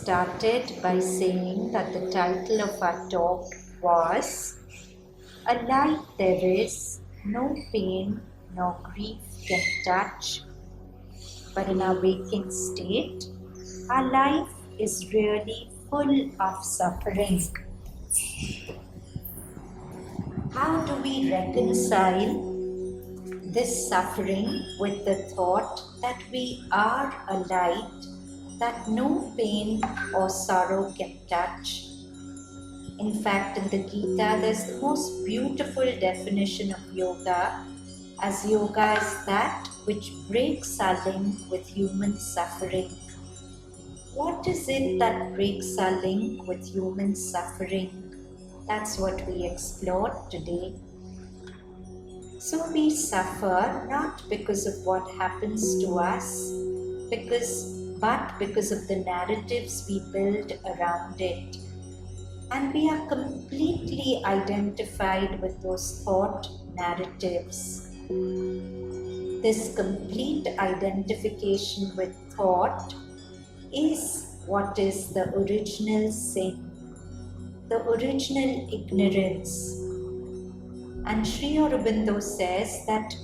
started by saying that the title of our talk was "A Life There Is No Pain Nor Grief Can Touch," but in our waking state, our life is really full of suffering. How do we reconcile this suffering with the thought that we are a light that no pain or sorrow can touch? In fact, in the Gita, there's the most beautiful definition of yoga, as yoga is that which breaks our link with human suffering. What is it that breaks our link with human suffering? That's what we explored today. So we suffer not because of what happens to us, but because of the narratives we build around it. And we are completely identified with those thought narratives. This complete identification with thought is what is the original sin, the original ignorance. And Sri Aurobindo says that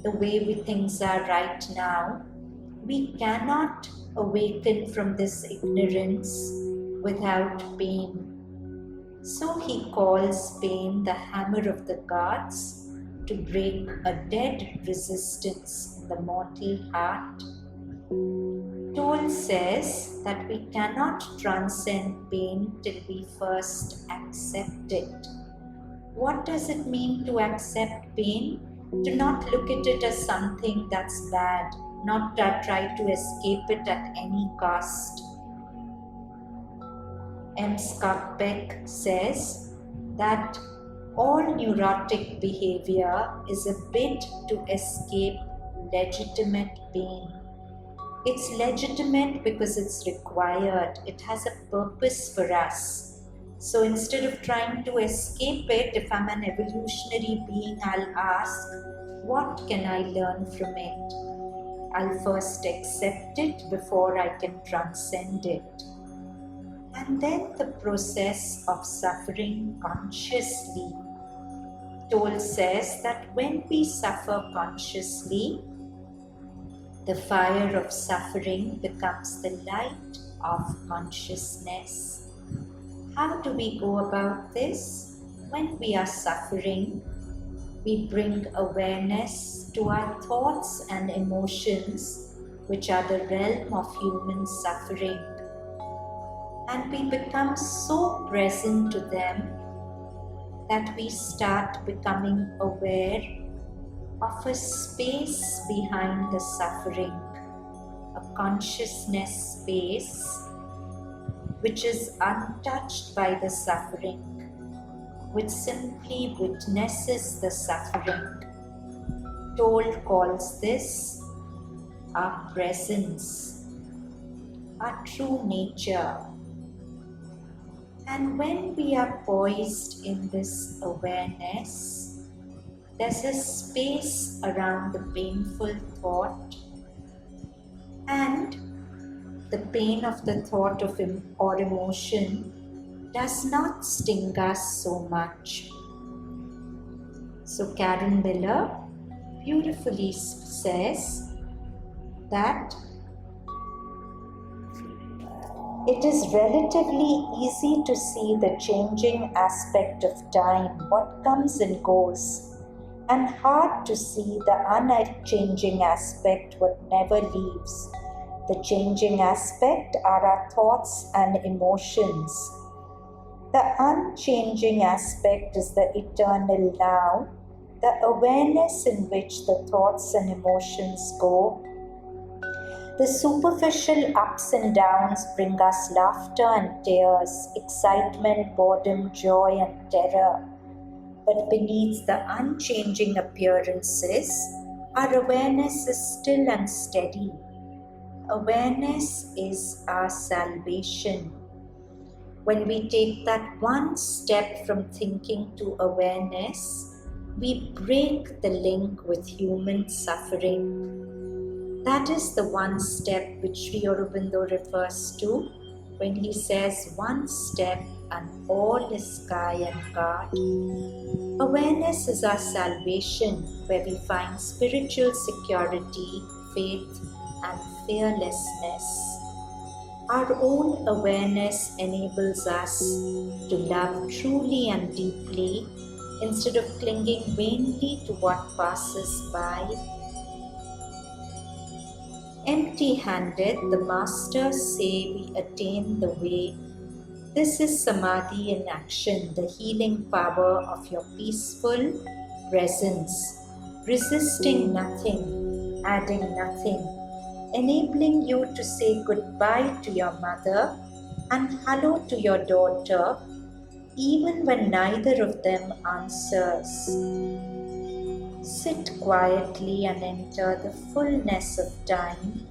the way things are right now, we cannot awaken from this ignorance without pain. So he calls pain the hammer of the gods to break a dead resistance in the mortal heart. Toll says that we cannot transcend pain till we first accept it. What does it mean to accept pain? To not look at it as something that's bad, not to try to escape it at any cost. M. Scott Peck says that all neurotic behavior is a bid to escape legitimate pain. It's legitimate because it's required. It has a purpose for us. So instead of trying to escape it, if I'm an evolutionary being, I'll ask, what can I learn from it? I'll first accept it before I can transcend it. And then the process of suffering consciously. Toll says that when we suffer consciously, the fire of suffering becomes the light of consciousness. How do we go about this? When we are suffering, we bring awareness to our thoughts and emotions, which are the realm of human suffering. And we become so present to them that we start becoming aware of a space behind the suffering, a consciousness space which is untouched by the suffering, which simply witnesses the suffering. Toll calls this our presence, our true nature. And when we are poised in this awareness, there's a space around the painful thought, and the pain of the thought or emotion does not sting us so much. So Karen Miller beautifully says that it is relatively easy to see the changing aspect of time, what comes and goes, and hard to see the unchanging aspect, what never leaves. The changing aspect are our thoughts and emotions. The unchanging aspect is the eternal now, the awareness in which the thoughts and emotions go. The superficial ups and downs bring us laughter and tears, excitement, boredom, joy and terror. But beneath the unchanging appearances, our awareness is still and steady. Awareness is our salvation. When we take that one step from thinking to awareness, we break the link with human suffering. That is the one step which Sri Aurobindo refers to when he says one step and all is sky and God. Awareness is our salvation, where we find spiritual security, faith, and fearlessness. Our own awareness enables us to love truly and deeply instead of clinging vainly to what passes by. Empty-handed, the masters say we attain the way. This is Samadhi in action, the healing power of your peaceful presence, resisting nothing, adding nothing, enabling you to say goodbye to your mother and hello to your daughter, even when neither of them answers. Sit quietly and enter the fullness of time,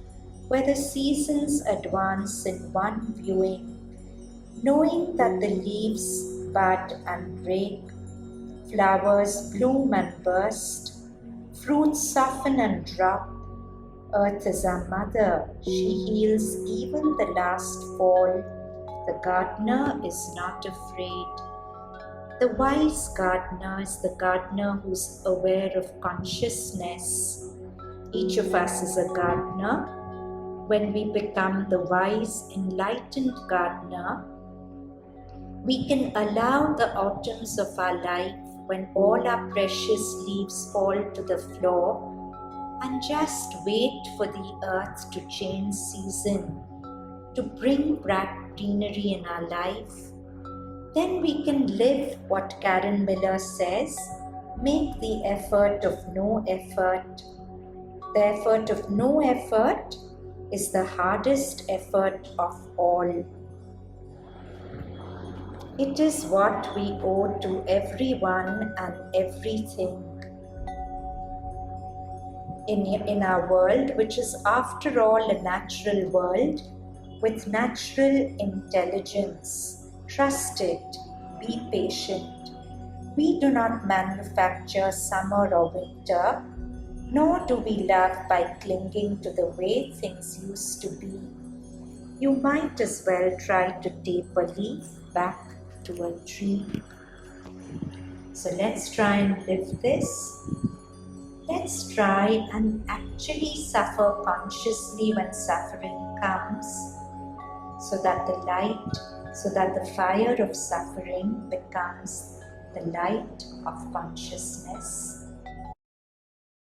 where the seasons advance in one viewing, knowing that the leaves bud and break, flowers bloom and burst, fruits soften and drop. Earth is our mother, she heals even the last fall. The gardener is not afraid. The wise gardener is the gardener who's aware of consciousness. Each of us is a gardener. When we become the wise, enlightened gardener, we can allow the autumns of our life, when all our precious leaves fall to the floor, and just wait for the earth to change season, to bring back greenery in our life. Then we can live what Karen Miller says, make the effort of no effort. The effort of no effort is the hardest effort of all. It is what we owe to everyone and everything in our world, which is after all a natural world with natural intelligence. Trust it, be patient. We do not manufacture summer or winter, nor do we love by clinging to the way things used to be. You might as well try to tape a leaf back to a tree. So let's try and live this. Let's try and actually suffer consciously when suffering comes, so that the fire of suffering becomes the light of consciousness.